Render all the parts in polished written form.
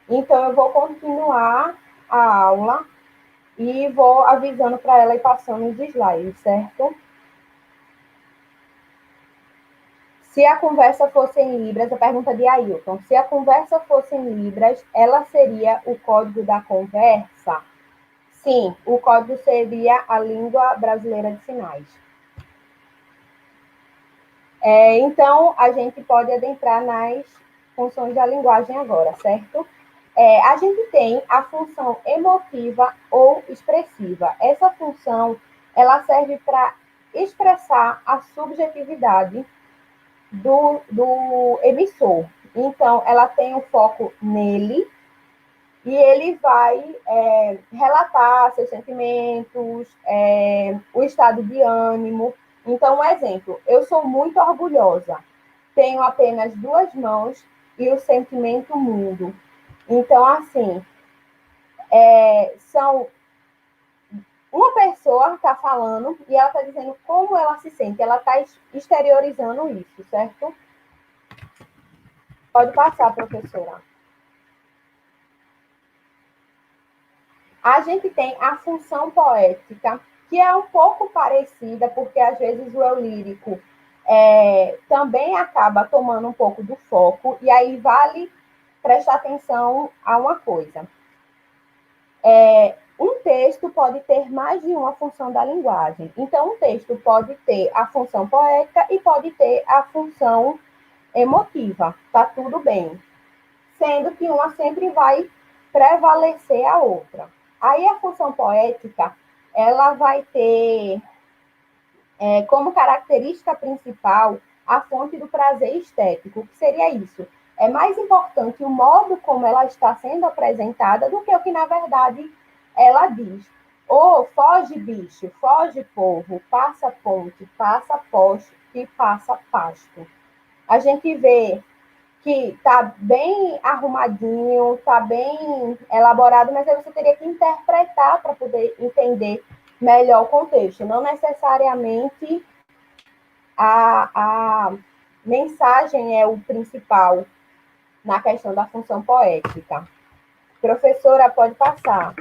Então, eu vou continuar a aula e vou avisando para ela e passando os slides, certo? Se a conversa fosse em Libras, a pergunta de Ailton, se a conversa fosse em Libras, ela seria o código da conversa? Sim, o código seria a língua brasileira de sinais. Então, a gente pode adentrar nas funções da linguagem agora, certo? A gente tem a função emotiva ou expressiva. Essa função, ela serve para expressar a subjetividade do emissor. Então, ela tem um foco nele e ele vai relatar seus sentimentos, o estado de ânimo. Então, um exemplo, eu sou muito orgulhosa, tenho apenas duas mãos e o sentimento mudo. Então, assim, são uma pessoa está falando e ela está dizendo como ela se sente, ela está exteriorizando isso, certo? Pode passar, professora. A gente tem a função poética, que é um pouco parecida, porque às vezes o eu lírico também acaba tomando um pouco do foco, e aí vale prestar atenção a uma coisa. Um texto pode ter mais de uma função da linguagem. Então, um texto pode ter a função poética e pode ter a função emotiva. Tá tudo bem. Sendo que uma sempre vai prevalecer a outra. Aí a função poética, ela vai ter como característica principal a fonte do prazer estético. O que seria isso? É mais importante o modo como ela está sendo apresentada do que o que, na verdade, ela diz. Ou foge bicho, foge povo, passa ponte, passa poste e passa pasto. A gente vê que está bem arrumadinho, está bem elaborado, mas aí você teria que interpretar para poder entender melhor o contexto. Não necessariamente a mensagem é o principal na questão da função poética. Professora, pode passar.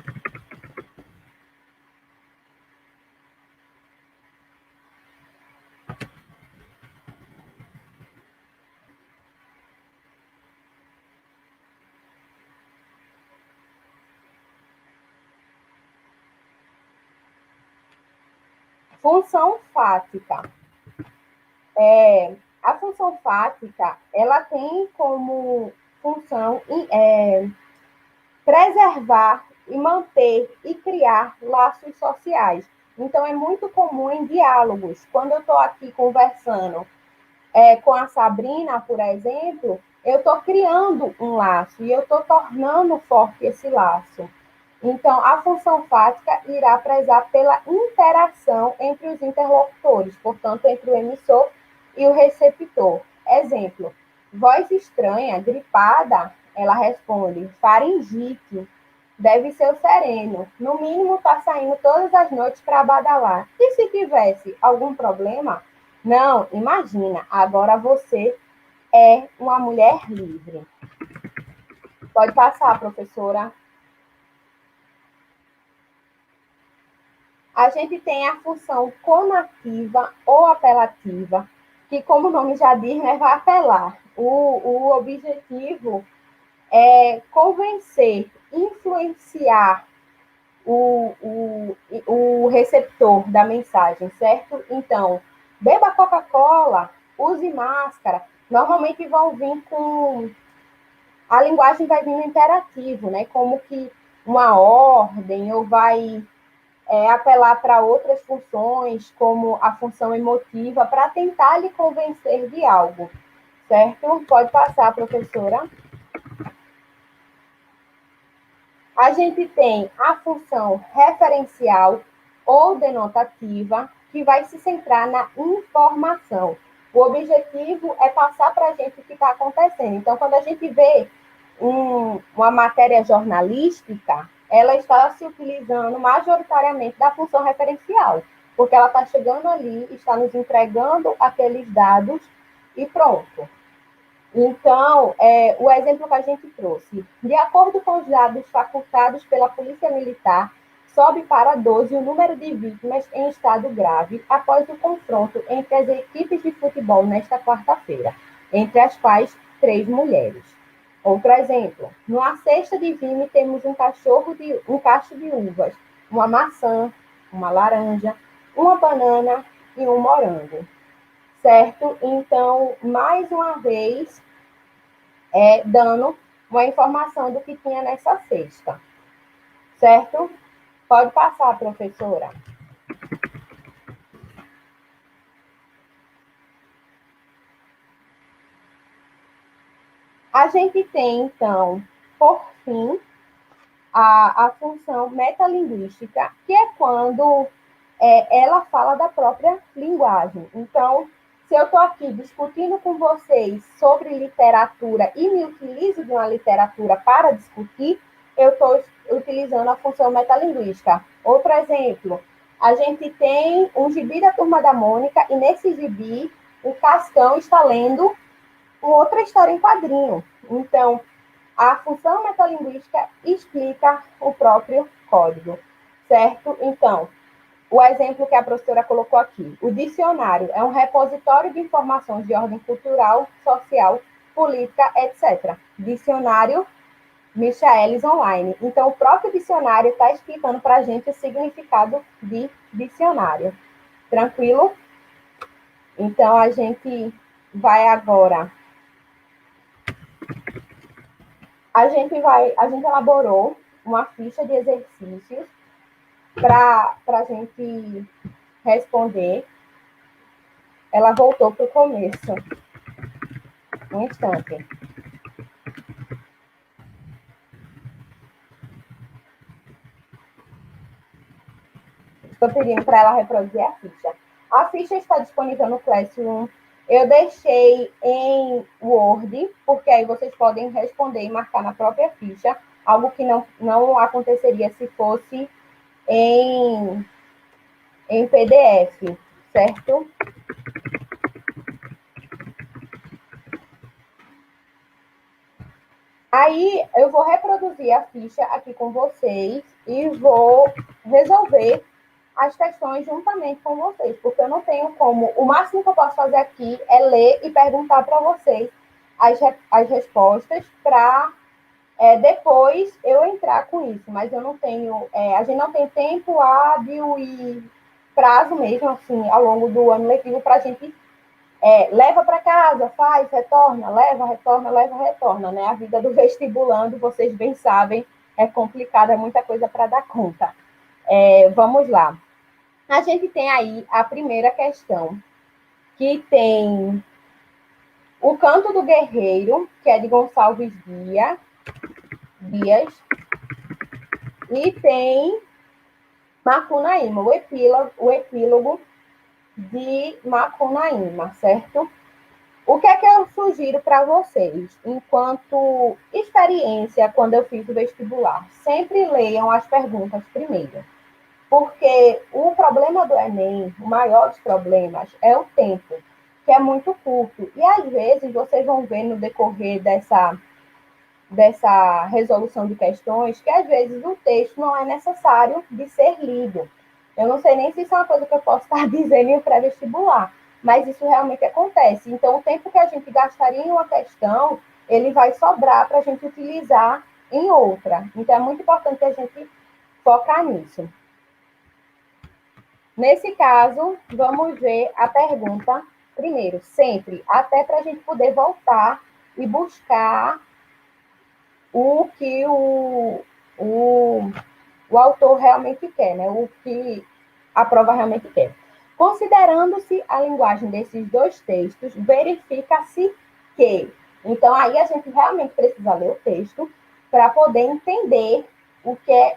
Função fática. A função fática, ela tem como função preservar e manter e criar laços sociais. Então, é muito comum em diálogos. Quando eu estou aqui conversando com a Sabrina, por exemplo, eu estou criando um laço e eu estou tornando forte esse laço. Então, a função fática irá prezar pela interação entre os interlocutores, portanto, entre o emissor e o receptor. Exemplo, voz estranha, gripada, ela responde, faringite, deve ser o sereno. No mínimo, está saindo todas as noites para badalar. E se tivesse algum problema? Não, imagina, agora você é uma mulher livre. Pode passar, professora. A gente tem a função conativa ou apelativa, que, como o nome já diz, né, vai apelar. O objetivo é convencer, influenciar o receptor da mensagem, certo? Então, beba Coca-Cola, use máscara. Normalmente vão vir com... A linguagem vai vir no imperativo, né? Como que uma ordem, ou vai apelar para outras funções, como a função emotiva, para tentar lhe convencer de algo, certo? Pode passar, professora. A gente tem a função referencial ou denotativa, que vai se centrar na informação. O objetivo é passar para a gente o que está acontecendo. Então, quando a gente vê uma matéria jornalística, ela está se utilizando majoritariamente da função referencial, porque ela está chegando ali, está nos entregando aqueles dados e pronto. Então, o exemplo que a gente trouxe, de acordo com os dados facultados pela Polícia Militar, sobe para 12 o número de vítimas em estado grave após o confronto entre as equipes de futebol nesta quarta-feira, entre as quais 3 mulheres. Outro exemplo, numa cesta de vime temos um cacho de uvas, uma maçã, uma laranja, uma banana e um morango. Certo? Então, mais uma vez, dando uma informação do que tinha nessa cesta. Certo? Pode passar, professora. A gente tem, então, por fim, a função metalinguística, que é quando ela fala da própria linguagem. Então, se eu estou aqui discutindo com vocês sobre literatura e me utilizo de uma literatura para discutir, eu estou utilizando a função metalinguística. Outro exemplo, a gente tem um gibi da Turma da Mônica e nesse gibi o Cascão está lendo outra história em quadrinho. Então, a função metalinguística explica o próprio código, certo? Então, o exemplo que a professora colocou aqui. O dicionário é um repositório de informações de ordem cultural, social, política, etc. Dicionário Michaelis Online. Então, o próprio dicionário está explicando para a gente o significado de dicionário. Tranquilo? Então, a gente vai agora. A gente elaborou uma ficha de exercícios para a gente responder. Ela voltou para o começo. Um instante. Estou pedindo para ela reproduzir a ficha. A ficha está disponível no Classroom. Eu deixei em Word, porque aí vocês podem responder e marcar na própria ficha, algo que não aconteceria se fosse em PDF, certo? Aí eu vou reproduzir a ficha aqui com vocês e vou resolver as questões juntamente com vocês, porque eu não tenho como. O máximo que eu posso fazer aqui é ler e perguntar para vocês as respostas para depois eu entrar com isso, mas eu não tenho. A gente não tem tempo hábil e prazo mesmo, assim, ao longo do ano letivo para a gente leva para casa, faz, retorna, leva, retorna, né? A vida do vestibulando, vocês bem sabem, é complicada, é muita coisa para dar conta. Vamos lá. A gente tem aí a primeira questão, que tem o Canto do Guerreiro, que é de Gonçalves Dias, e tem Macunaíma, o epílogo de Macunaíma, certo? O que é que eu sugiro para vocês, enquanto experiência, quando eu fiz o vestibular? Sempre leiam as perguntas primeiro, porque o problema do Enem, o maior dos problemas, é o tempo, que é muito curto. E, às vezes, vocês vão ver no decorrer dessa resolução de questões que, às vezes, o texto não é necessário de ser lido. Eu não sei nem se isso é uma coisa que eu posso estar dizendo em um pré-vestibular, mas isso realmente acontece. Então, o tempo que a gente gastaria em uma questão, ele vai sobrar para a gente utilizar em outra. Então, é muito importante a gente focar nisso. Nesse caso, vamos ver a pergunta primeiro, sempre, até para a gente poder voltar e buscar o que o autor realmente quer, né? O que a prova realmente quer. Considerando-se a linguagem desses dois textos, verifica-se que. Então, aí a gente realmente precisa ler o texto para poder entender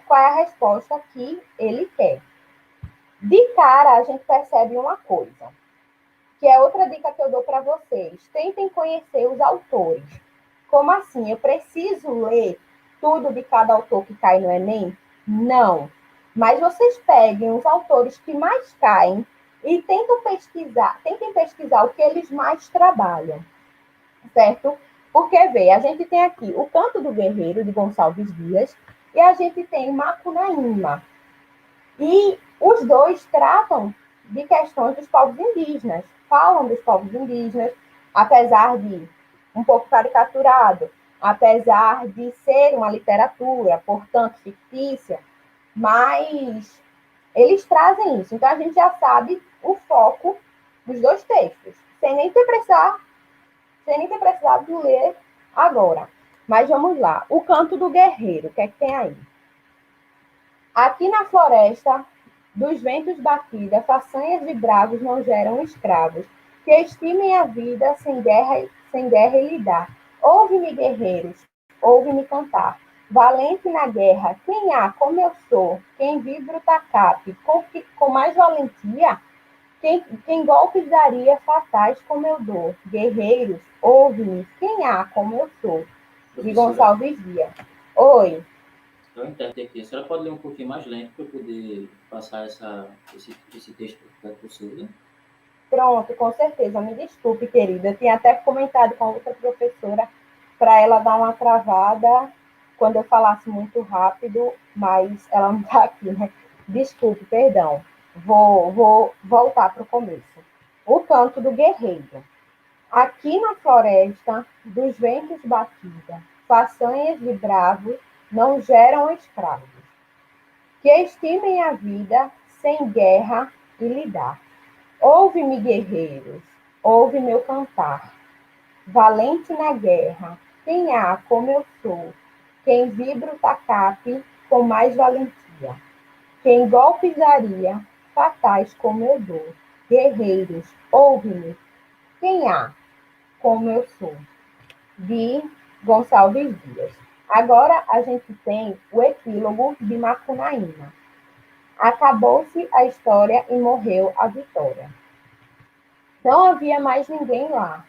qual é a resposta que ele quer. De cara, a gente percebe uma coisa, que é outra dica que eu dou para vocês. Tentem conhecer os autores. Como assim? Eu preciso ler tudo de cada autor que cai no Enem? Não. Mas vocês peguem os autores que mais caem e tentem pesquisar o que eles mais trabalham, certo? Porque, vê, a gente tem aqui o Canto do Guerreiro, de Gonçalves Dias, e a gente tem Macunaíma. E os dois tratam de questões dos povos indígenas, falam dos povos indígenas, apesar de um pouco caricaturado, apesar de ser uma literatura, portanto, fictícia, mas eles trazem isso. Então, a gente já sabe o foco dos dois textos, sem nem ter precisado ler agora. Mas vamos lá. O Canto do Guerreiro, o que é que tem aí? Aqui na floresta dos ventos batida, façanhas de bravos não geram escravos, que estimem a vida sem guerra e lidar. Ouve-me, guerreiros, ouve-me cantar. Valente na guerra, quem há como eu sou, quem vibra o tacape, com mais valentia, quem golpes daria fatais como eu dou. Guerreiros, ouve-me, quem há como eu sou. De Gonçalves Dias. Oi. Eu entendo aqui. A senhora pode ler um pouquinho mais lento para eu poder passar esse texto para a professora? Pronto, com certeza. Me desculpe, querida. Eu tinha até comentado com a outra professora para ela dar uma travada quando eu falasse muito rápido, mas ela não está aqui, né? Desculpe, perdão. Vou voltar para o começo. O Canto do Guerreiro. Aqui na floresta, dos ventos batida, façanhas de bravos não geram escravos, que estimem a vida sem guerra e lidar. Ouve-me, guerreiros, ouve meu cantar. Valente na guerra, quem há como eu sou, quem vibra o tacape com mais valentia, quem golpes daria, fatais como eu dou. Guerreiros, ouve-me, quem há como eu sou. De Gonçalves Dias. Agora a gente tem o epílogo de Macunaíma. Acabou-se a história e morreu a vitória. Não havia mais ninguém lá.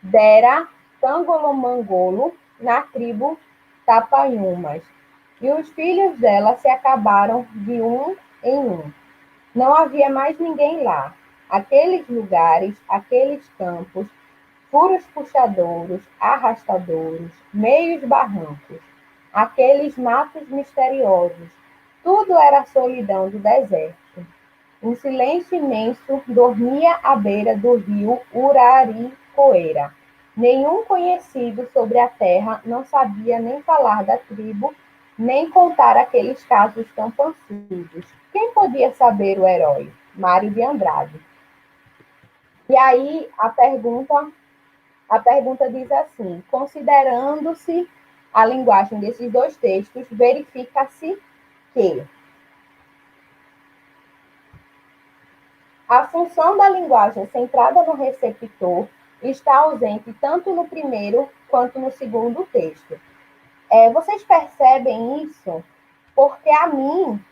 Dera Tangolomangolo na tribo Tapanhumas, e os filhos dela se acabaram de um em um. Não havia mais ninguém lá. Aqueles lugares, aqueles campos, furos puxadouros, arrastadouros, meios barrancos, aqueles matos misteriosos, tudo era a solidão do deserto. Um silêncio imenso dormia à beira do rio Uraricoeira. Nenhum conhecido sobre a terra não sabia nem falar da tribo, nem contar aqueles casos tão pançudos. Quem podia saber o herói? Mário de Andrade. E aí a pergunta diz assim: considerando-se a linguagem desses dois textos, verifica-se que a função da linguagem centrada no receptor está ausente tanto no primeiro quanto no segundo texto. Vocês percebem isso? Porque a mim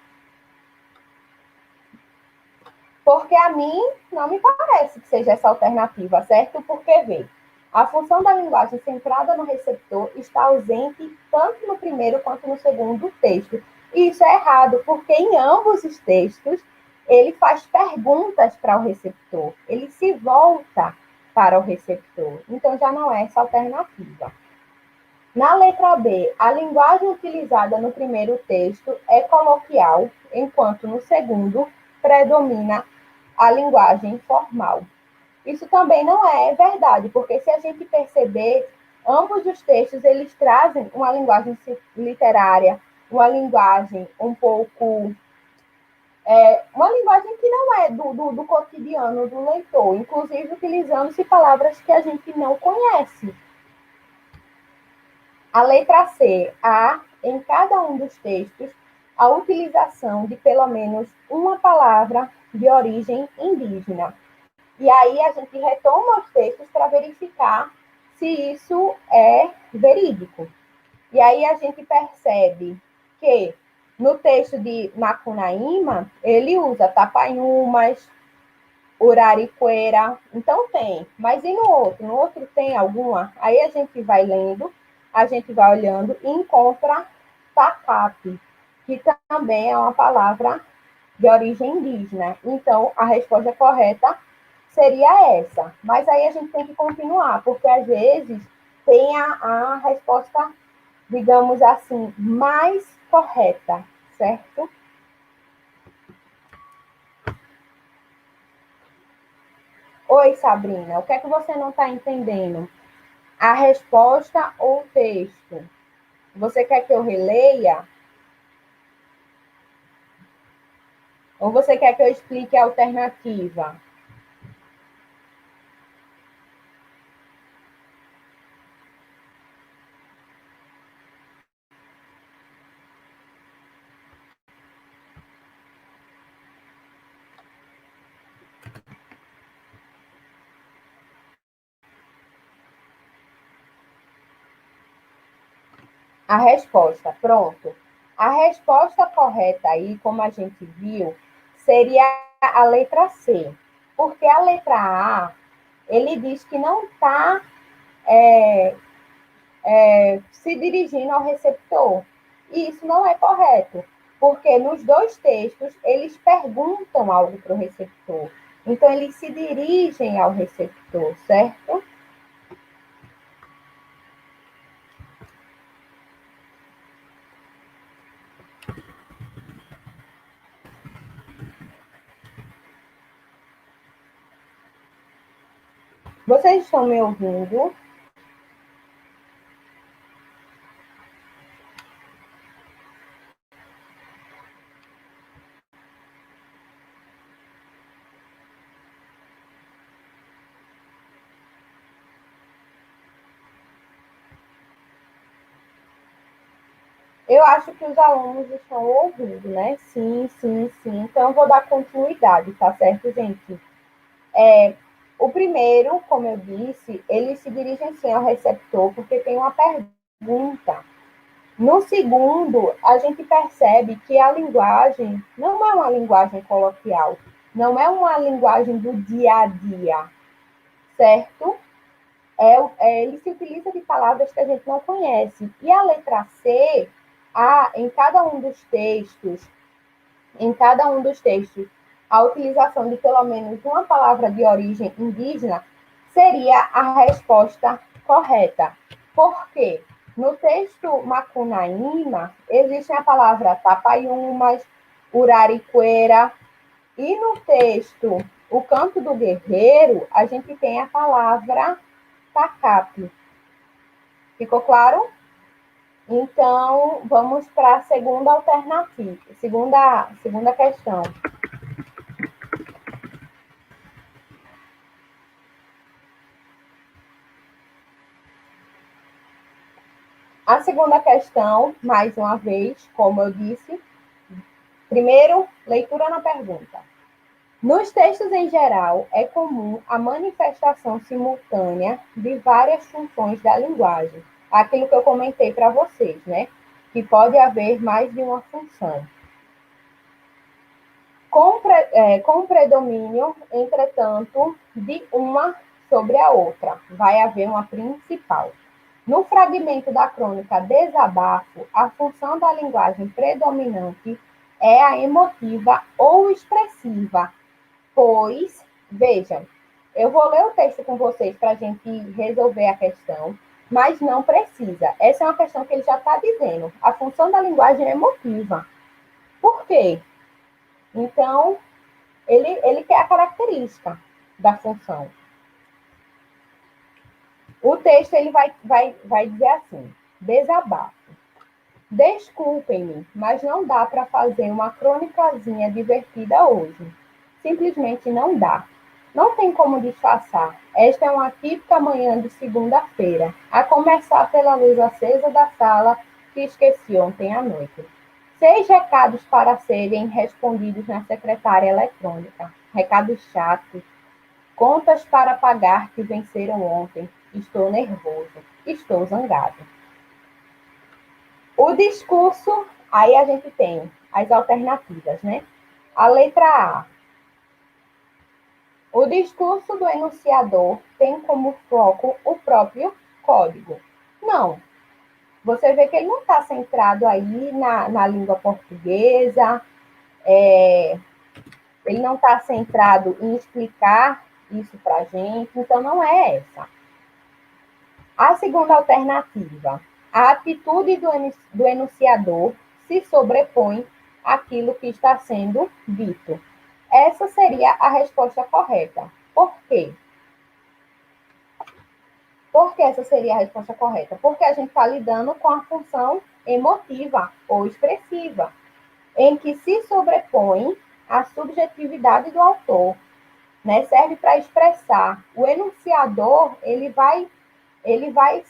não me parece que seja essa alternativa, certo? Porque, vê, a função da linguagem centrada no receptor está ausente tanto no primeiro quanto no segundo texto. E isso é errado, porque em ambos os textos ele faz perguntas para o receptor, ele se volta para o receptor. Então já não é essa alternativa. Na letra B, a linguagem utilizada no primeiro texto é coloquial, enquanto no segundo predomina a linguagem formal. Isso também não é verdade, porque se a gente perceber, ambos os textos eles trazem uma linguagem literária, uma linguagem um pouco uma linguagem que não é do cotidiano do leitor, inclusive utilizando-se palavras que a gente não conhece. A letra C, há em cada um dos textos a utilização de pelo menos uma palavra de origem indígena. E aí a gente retoma os textos para verificar se isso é verídico. E aí a gente percebe que no texto de Macunaíma, ele usa Tapanhumas, Uraricoeira, então tem. Mas e no outro? No outro tem alguma? Aí a gente vai lendo, a gente vai olhando e encontra tacape, que também é uma palavra de origem indígena. Então, a resposta correta seria essa. Mas aí a gente tem que continuar, porque às vezes tem a resposta, digamos assim, mais correta, certo? Oi, Sabrina, o que é que você não está entendendo? A resposta ou o texto? Você quer que eu releia? Ou você quer que eu explique a alternativa? A resposta, pronto. A resposta correta aí, como a gente viu, seria a letra C. Porque a letra A, ele diz que não está se dirigindo ao receptor. E isso não é correto, porque nos dois textos eles perguntam algo para o receptor. Então, eles se dirigem ao receptor, certo? Vocês estão me ouvindo? Eu acho que os alunos estão ouvindo, né? Sim, sim, sim. Então, eu vou dar continuidade, tá certo, gente? O primeiro, como eu disse, ele se dirige sim ao receptor, porque tem uma pergunta. No segundo, a gente percebe que a linguagem não é uma linguagem coloquial, não é uma linguagem do dia a dia, certo? Ele se utiliza de palavras que a gente não conhece. E a letra C, em cada um dos textos, a utilização de pelo menos uma palavra de origem indígena seria a resposta correta. Por quê? No texto Macunaíma, existe a palavra tapaiumas, urariqueira, e no texto O Canto do Guerreiro, a gente tem a palavra tacape. Ficou claro? Então, vamos para a segunda alternativa, segunda questão. A segunda questão, mais uma vez, como eu disse, primeiro, leitura na pergunta. Nos textos em geral, é comum a manifestação simultânea de várias funções da linguagem. Aquilo que eu comentei para vocês, né? Que pode haver mais de uma função. Com predomínio, entretanto, de uma sobre a outra. Vai haver uma principal. No fragmento da crônica Desabafo, a função da linguagem predominante é a emotiva ou expressiva, pois, vejam, eu vou ler o texto com vocês para a gente resolver a questão, mas não precisa. Essa é uma questão que ele já está dizendo. A função da linguagem é emotiva. Por quê? Então, ele quer a característica da função. O texto ele vai dizer assim: desabafo. Desculpem-me, mas não dá para fazer uma crônicazinha divertida hoje. Simplesmente não dá. Não tem como disfarçar. Esta é uma típica manhã de segunda-feira, a começar pela luz acesa da sala que esqueci ontem à noite. 6 recados para serem respondidos na secretária eletrônica. Recados chatos. Contas para pagar que venceram ontem. Estou nervoso. Estou zangado. O discurso, aí a gente tem as alternativas, né? A letra A. O discurso do enunciador tem como foco o próprio código. Não. Você vê que ele não está centrado aí na língua portuguesa, ele não está centrado em explicar isso para a gente, então não é essa. A segunda alternativa, a atitude do enunciador se sobrepõe àquilo que está sendo dito. Essa seria a resposta correta. Por quê? Por que essa seria a resposta correta? Porque a gente está lidando com a função emotiva ou expressiva, em que se sobrepõe a subjetividade do autor, né? Serve para expressar. O enunciador, ele vai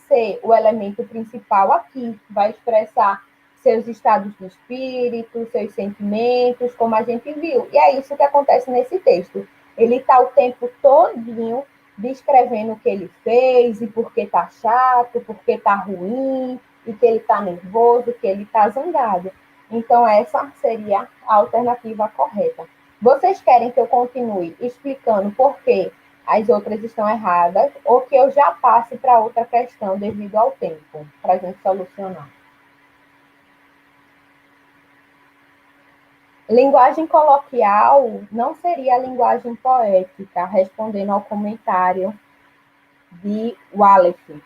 ser o elemento principal aqui, vai expressar seus estados de espírito, seus sentimentos, como a gente viu. E é isso que acontece nesse texto. Ele está o tempo todinho descrevendo o que ele fez e por que está chato, por que está ruim, e que ele está nervoso, que ele está zangado. Então, essa seria a alternativa correta. Vocês querem que eu continue explicando por que as outras estão erradas, ou que eu já passe para outra questão devido ao tempo, para a gente solucionar? Linguagem coloquial não seria a linguagem poética, respondendo ao comentário de Wallace.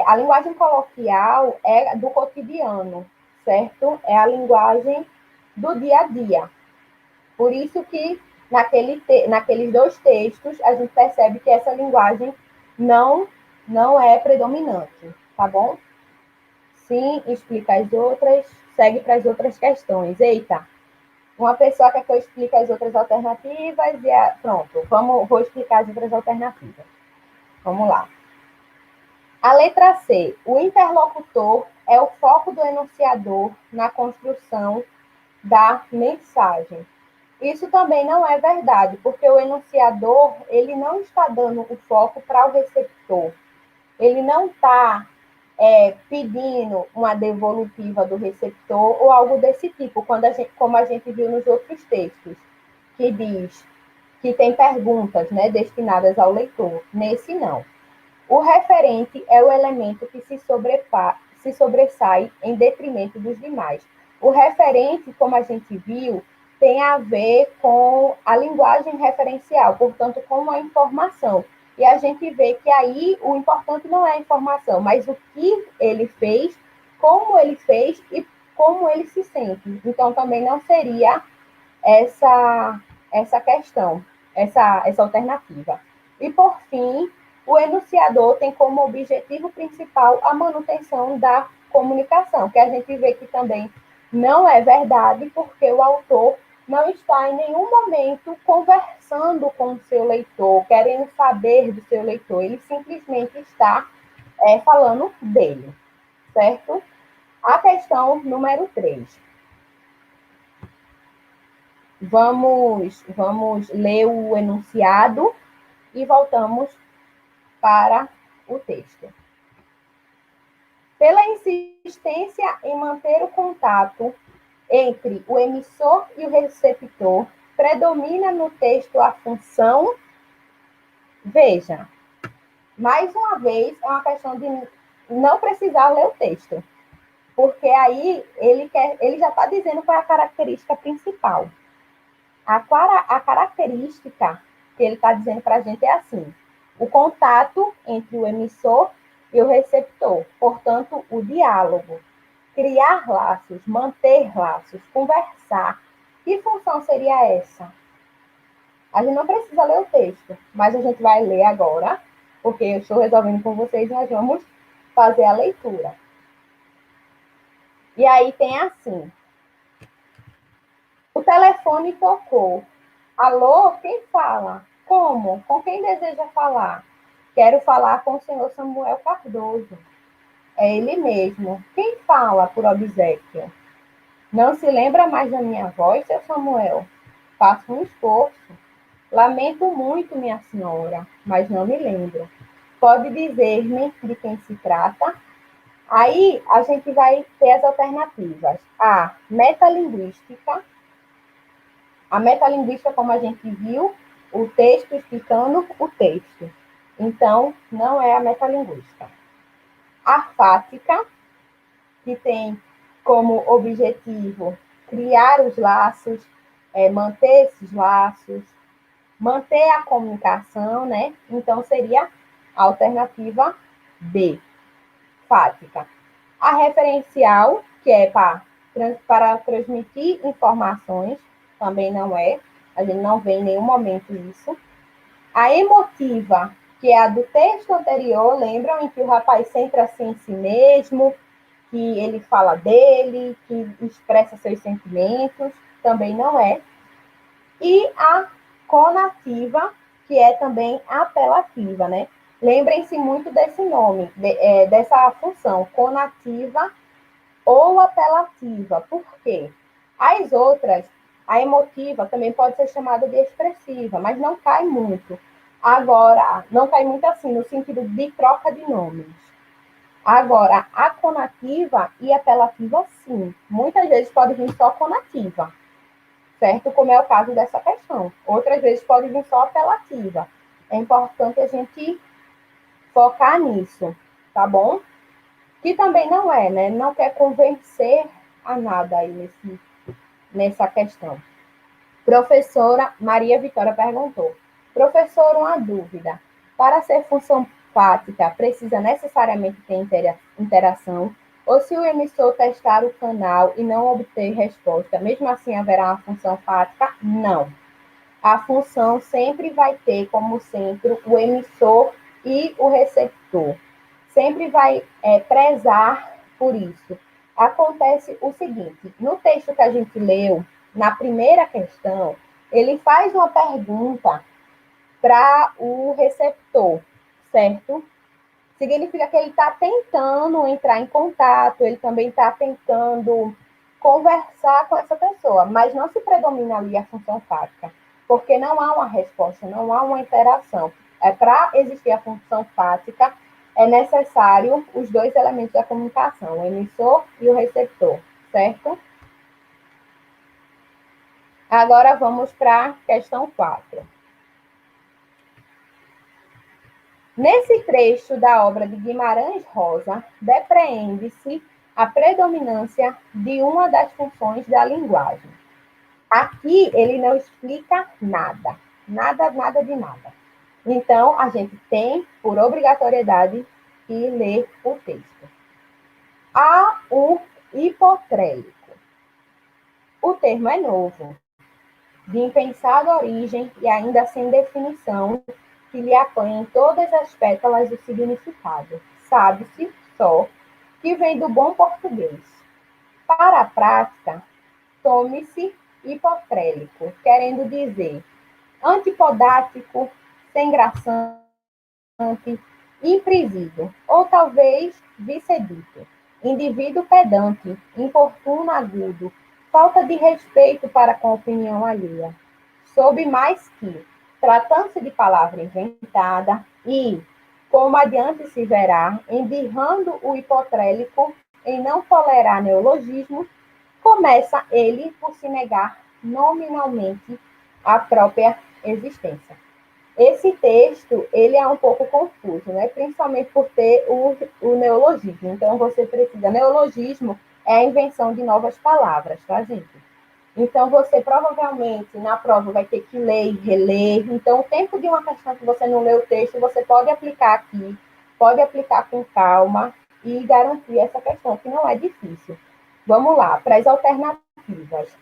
A linguagem coloquial é do cotidiano, certo? É a linguagem do dia a dia. Por isso que naqueles dois textos a gente percebe que essa linguagem não é predominante, tá bom? Sim, explica as outras, segue para as outras questões. Eita, uma pessoa quer que eu explique as outras alternativas e pronto, vou explicar as outras alternativas. Vamos lá. A letra C. O interlocutor é o foco do enunciador na construção da mensagem. Isso também não é verdade, porque o enunciador ele não está dando o foco para o receptor. Ele não está pedindo uma devolutiva do receptor ou algo desse tipo, como a gente viu nos outros textos, que diz que tem perguntas, né, destinadas ao leitor. Nesse, não. O referente é o elemento que se sobressai em detrimento dos demais. O referente, como a gente viu, tem a ver com a linguagem referencial, portanto, com a informação. E a gente vê que aí o importante não é a informação, mas o que ele fez, como ele fez e como ele se sente. Então, também não seria essa questão, essa alternativa. E, por fim, o enunciador tem como objetivo principal a manutenção da comunicação, que a gente vê que também não é verdade, porque o autor não está em nenhum momento conversando com o seu leitor, querendo saber do seu leitor, ele simplesmente está falando dele, certo? A questão número 3. Vamos ler o enunciado e voltamos para o texto. Pela insistência em manter o contato entre o emissor e o receptor, predomina no texto a função. Veja, mais uma vez, é uma questão de não precisar ler o texto, porque aí ele já está dizendo qual é a característica principal. A característica que ele está dizendo para a gente é assim: o contato entre o emissor e o receptor, portanto, o diálogo, criar laços, manter laços, conversar. Que função seria essa? A gente não precisa ler o texto, mas a gente vai ler agora, porque eu estou resolvendo com vocês e nós vamos fazer a leitura. E aí tem assim: o telefone tocou. Alô, quem fala? Como? Com quem deseja falar? Quero falar com o senhor Samuel Cardoso. É ele mesmo. Quem fala por obséquio? Não se lembra mais da minha voz, seu Samuel? Faço um esforço. Lamento muito, minha senhora, mas não me lembro. Pode dizer-me de quem se trata? Aí a gente vai ter as alternativas. A metalinguística. A metalinguística, como a gente viu, o texto explicando o texto. Então, não é a metalinguística. A fática, que tem como objetivo criar os laços, manter esses laços, manter a comunicação, né? Então, seria a alternativa B, fática. A referencial, que é para transmitir informações, também não é. A gente não vê em nenhum momento isso. A emotiva, que é a do texto anterior, lembram em que o rapaz centra-se em si mesmo, que ele fala dele, que expressa seus sentimentos, também não é. E a conativa, que é também apelativa, né? Lembrem-se muito desse nome, dessa função, conativa ou apelativa. Por quê? As outras, a emotiva também pode ser chamada de expressiva, mas não cai muito. Agora, não cai muito assim, no sentido de troca de nomes. Agora, a conativa e apelativa, sim. Muitas vezes pode vir só conativa, certo? Como é o caso dessa questão. Outras vezes pode vir só apelativa. É importante a gente focar nisso, tá bom? Que também não é, né? Não quer convencer a nada aí nessa questão. Professora Maria Vitória perguntou: professor, uma dúvida. Para ser função fática, precisa necessariamente ter interação? Ou se o emissor testar o canal e não obter resposta, mesmo assim haverá uma função fática? Não. A função sempre vai ter como centro o emissor e o receptor. Sempre vai prezar por isso. Acontece o seguinte: no texto que a gente leu, na primeira questão, ele faz uma pergunta para o receptor, certo? Significa que ele está tentando entrar em contato, ele também está tentando conversar com essa pessoa, mas não se predomina ali a função fática, porque não há uma resposta, não há uma interação. Para existir a função fática, é necessário os dois elementos da comunicação, o emissor e o receptor, certo? Agora vamos para a questão 4. Nesse trecho da obra de Guimarães Rosa, depreende-se a predominância de uma das funções da linguagem. Aqui ele não explica nada, nada de nada. Então, a gente tem, por obrigatoriedade, que ler o texto. Há o hipotrélico. O termo é novo, de impensada origem e ainda sem definição, que lhe apanha em todas as pétalas do significado. Sabe-se só que vem do bom português. Para a prática, tome-se hipotrélico, querendo dizer antipodático, sem graçante, impreciso, ou talvez vice-dito. Indivíduo pedante, importuno agudo, falta de respeito para com a opinião alheia. Soube mais que, tratando-se de palavra inventada, e, como adiante se verá, embirrando o hipotrélico em não tolerar neologismos, começa ele por se negar nominalmente a própria existência. Esse texto, ele é um pouco confuso, né? Principalmente por ter o neologismo. Então, você precisa... Neologismo é a invenção de novas palavras, tá, gente? Então, você provavelmente, na prova, vai ter que ler e reler. Então, o tempo de uma questão que você não lê o texto, você pode aplicar aqui, pode aplicar com calma e garantir essa questão, que não é difícil. Vamos lá, para as alternativas.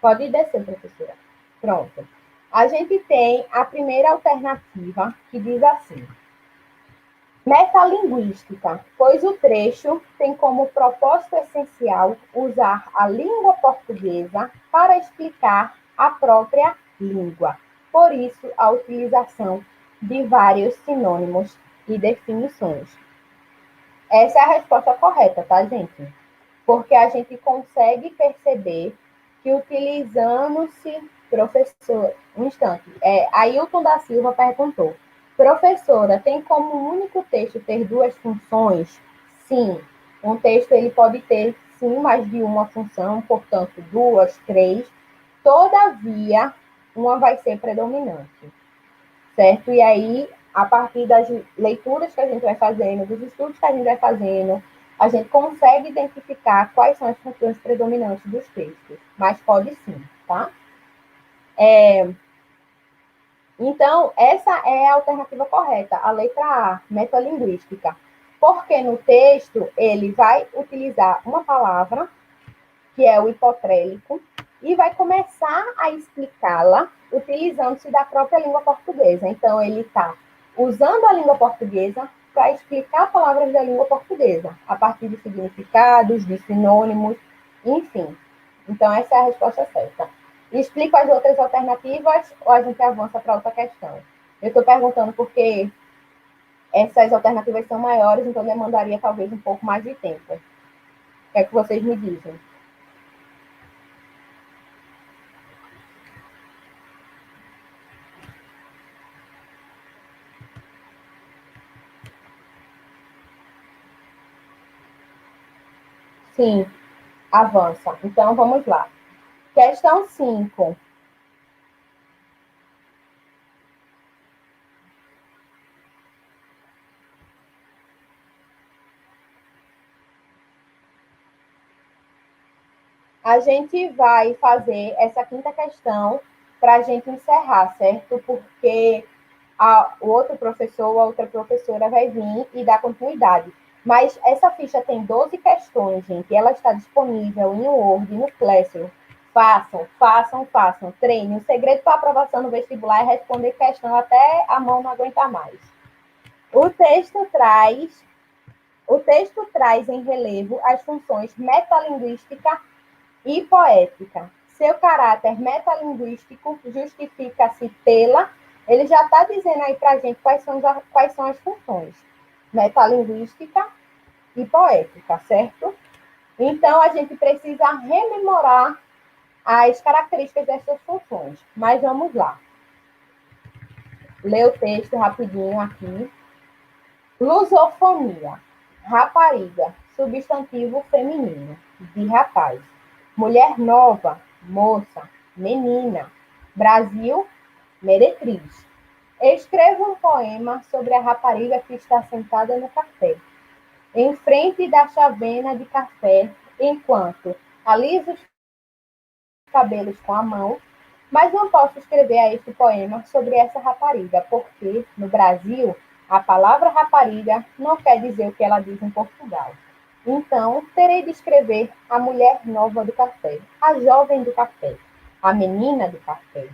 Pode descer, professora. Pronto. A gente tem a primeira alternativa, que diz assim: metalinguística, pois o trecho tem como propósito essencial usar a língua portuguesa para explicar a própria língua. Por isso, a utilização de vários sinônimos e definições. Essa é a resposta correta, tá, gente? Porque a gente consegue perceber que utilizando-se, professor, um instante, Ailton da Silva perguntou: professora, tem como único texto ter duas funções? Sim, um texto ele pode ter, sim, mais de uma função, portanto, duas, três, todavia, uma vai ser predominante, certo? E aí, a partir das leituras que a gente vai fazendo, dos estudos que a gente vai fazendo, a gente consegue identificar quais são as funções predominantes dos textos, mas pode sim, tá? Então, essa é a alternativa correta, a letra A, metalinguística. Porque no texto ele vai utilizar uma palavra, que é o hipotrélico, e vai começar a explicá-la utilizando-se da própria língua portuguesa. Então, ele está usando a língua portuguesa para explicar palavras da língua portuguesa, a partir de significados, de sinônimos, enfim. Então, essa é a resposta certa. Explico as outras alternativas ou a gente avança para outra questão? Eu estou perguntando porque essas alternativas são maiores, então demandaria talvez um pouco mais de tempo. O que é que vocês me dizem? Sim, avança. Então, vamos lá. Questão 5. A gente vai fazer essa quinta questão para a gente encerrar, certo? Porque o outro professor ou a outra professora vai vir e dar continuidade. Mas essa ficha tem 12 questões, gente. Ela está disponível em Word, no Classroom. Façam, façam, façam. Treinem. O segredo para a aprovação no vestibular é responder questão até a mão não aguentar mais. O texto traz em relevo as funções metalinguística e poética. Seu caráter metalinguístico justifica-se pela... Ele já está dizendo aí para a gente quais são as funções. Metalinguística e poética, certo? Então, a gente precisa rememorar as características dessas funções. Mas vamos lá. Ler o texto rapidinho aqui. Lusofonia. Rapariga, substantivo feminino, de rapaz. Mulher nova, moça, menina. Brasil, meretriz. Escreva um poema sobre a rapariga que está sentada no café, em frente da chavena de café, enquanto alisa os cabelos com a mão, mas não posso escrever a este poema sobre essa rapariga, porque, no Brasil, a palavra rapariga não quer dizer o que ela diz em Portugal. Então, terei de escrever a mulher nova do café, a jovem do café, a menina do café,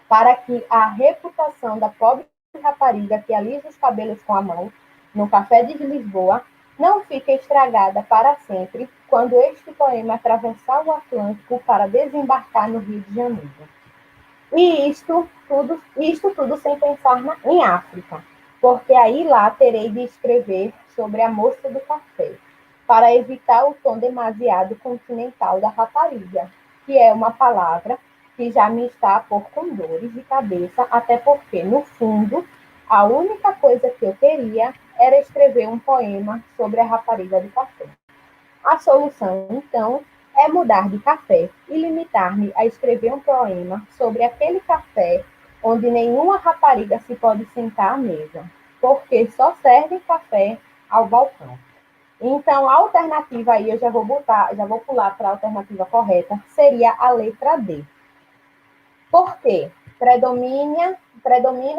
para que a reputação da pobre rapariga que alisa os cabelos com a mão, no café de Lisboa, não fique estragada para sempre quando este poema atravessar o Atlântico para desembarcar no Rio de Janeiro. E isto tudo sem pensar em África, porque aí lá terei de escrever sobre a moça do café, para evitar o tom demasiado continental da rapariga, que é uma palavra que já me está a pôr com dores de cabeça, até porque, no fundo, a única coisa que eu queria era escrever um poema sobre a rapariga do café. A solução, então, é mudar de café e limitar-me a escrever um poema sobre aquele café onde nenhuma rapariga se pode sentar à mesa, porque só servem café ao balcão. Então, a alternativa aí, eu já vou pular para a alternativa correta, seria a letra D. Por quê? Predomina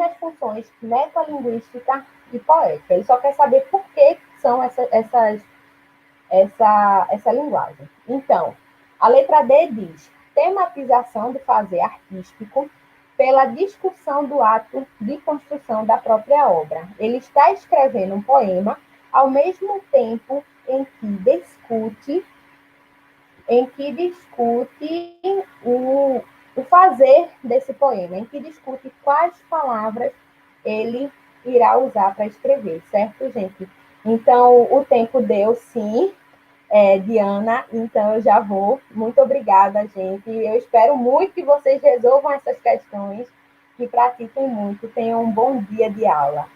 as funções metalinguística e poética. Ele só quer saber por que são essa linguagem. Então, a letra D diz tematização do fazer artístico pela discussão do ato de construção da própria obra. Ele está escrevendo um poema ao mesmo tempo em que discute o fazer desse poema, em que discute quais palavras ele irá usar para escrever, certo, gente? Então, o tempo deu, sim, Diana, então eu já vou. Muito obrigada, gente. Eu espero muito que vocês resolvam essas questões, que pratiquem muito. Tenham um bom dia de aula.